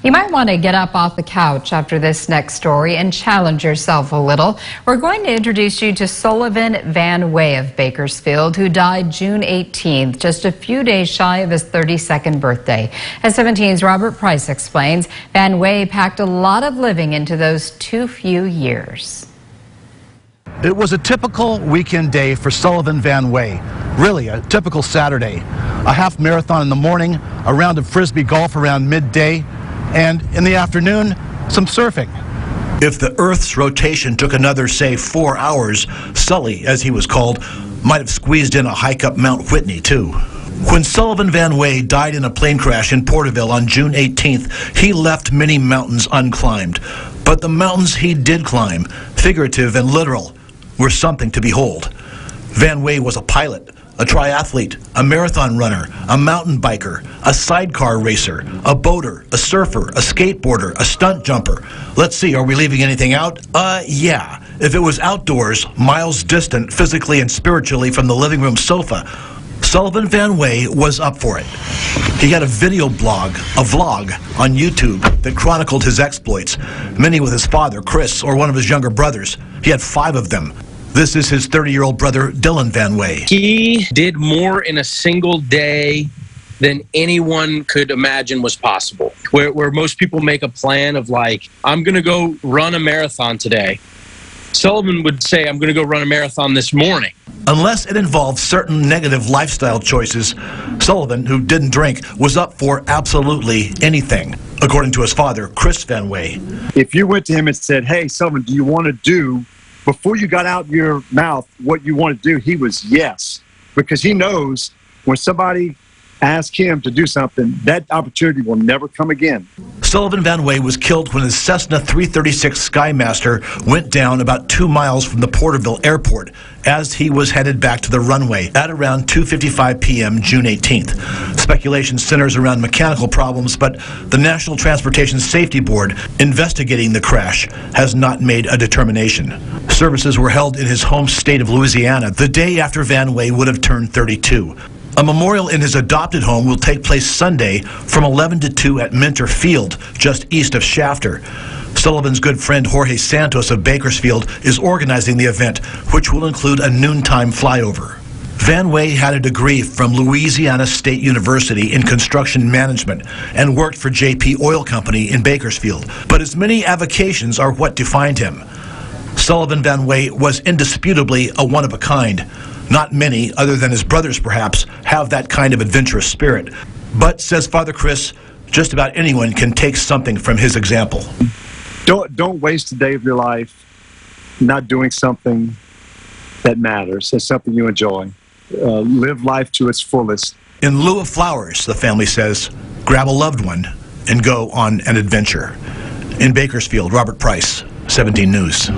You might want to get up off the couch after this next story and challenge yourself a little. We're going to introduce you to Sullivan Van Way of Bakersfield, who died June 18th, just a few days shy of his 32nd birthday. As 17's Robert Price explains, Van Way packed a lot of living into those too few years. It was a typical weekend day for Sullivan Van Way. Really, a typical Saturday. A half marathon in the morning, a round of frisbee golf around midday, and in the afternoon, some surfing. If the Earth's rotation took another, say, 4 hours, Sully, as he was called, might have squeezed in a hike up Mount Whitney, too. When Sullivan Van Way died in a plane crash in Porterville on June 18th, he left many mountains unclimbed. But the mountains he did climb, figurative and literal, were something to behold. Van Way was a pilot, a triathlete, a marathon runner, a mountain biker, a sidecar racer, a boater, a surfer, a skateboarder, a stunt jumper. Let's see, are we leaving anything out? Yeah. If it was outdoors, miles distant physically and spiritually from the living room sofa, Sullivan Van Way was up for it. He had a video blog, a vlog, on YouTube that chronicled his exploits, many with his father, Chris, or one of his younger brothers. He had 5 of them. This is his 30-year-old brother, Dylan Van Way. He did more in a single day than anyone could imagine was possible. Where most people make a plan of like, I'm going to go run a marathon today. Sullivan would say, I'm going to go run a marathon this morning. Unless it involved certain negative lifestyle choices, Sullivan, who didn't drink, was up for absolutely anything, according to his father, Chris Van Way. If you went to him and said, hey, Sullivan, do you want to do, before you got out your mouth what you want to do, he was yes. Because he knows when somebody asks him to do something, that opportunity will never come again. Sullivan Van Way was killed when his Cessna 336 Skymaster went down about 2 miles from the Porterville airport as he was headed back to the runway at around 2:55 p.m. June 18th. Speculation centers around mechanical problems, but the National Transportation Safety Board investigating the crash has not made a determination. Services were held in his home state of Louisiana the day after Van Way would have turned 32. A memorial in his adopted home will take place Sunday from 11 to 2 at Minter Field, just east of Shafter. Sullivan's good friend Jorge Santos of Bakersfield is organizing the event, which will include a noontime flyover. Van Way had a degree from Louisiana State University in construction management and worked for JP Oil Company in Bakersfield. But his many avocations are what defined him. Sullivan Van Way was indisputably a one-of-a-kind. Not many, other than his brothers perhaps, have that kind of adventurous spirit. But, says Father Chris, just about anyone can take something from his example. Don't waste a day of your life not doing something that matters. It's something you enjoy. Live life to its fullest. In lieu of flowers, the family says, grab a loved one and go on an adventure. In Bakersfield, Robert Price, 17 News.